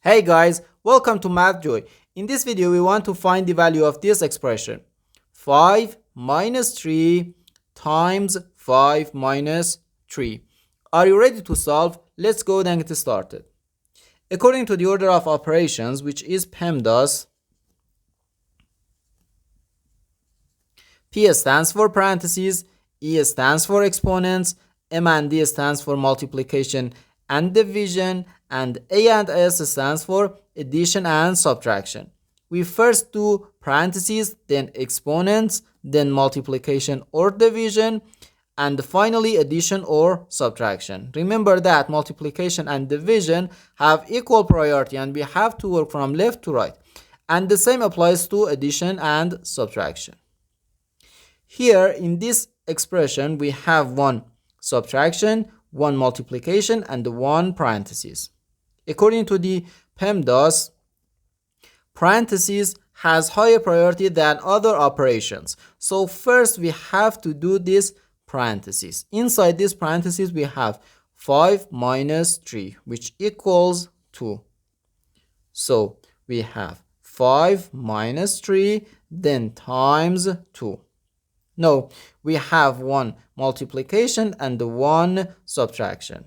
Hey guys, welcome to MathJoy. In this video, we want to find the value of this expression. 5 minus 3 times 5 minus 3. Are you ready to solve? Let's go and get started. According to the order of operations, which is PEMDAS, P stands for parentheses, E stands for exponents, M and D stands for multiplication and division, and A and S stands for addition and subtraction. We first do parentheses, then exponents, then multiplication or division, and finally addition or subtraction. Remember that multiplication and division have equal priority and we have to work from left to right. And the same applies to addition and subtraction. Here in this expression we have one subtraction, one multiplication, and one parentheses. According to the PEMDAS, parentheses has higher priority than other operations. So first we have to do this parentheses. Inside this parentheses we have 5 minus 3, which equals 2. So we have 5 minus 3, then times 2. No, we have one multiplication and one subtraction.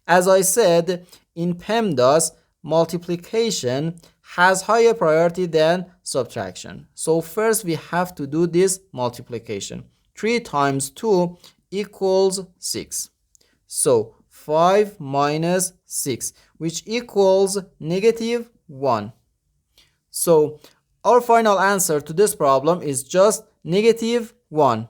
As I said, in PEMDAS, multiplication has higher priority than subtraction. So first we have to do this multiplication. 3 times 2 equals 6. So 5 minus 6, which equals negative 1. So our final answer to this problem is just negative 1.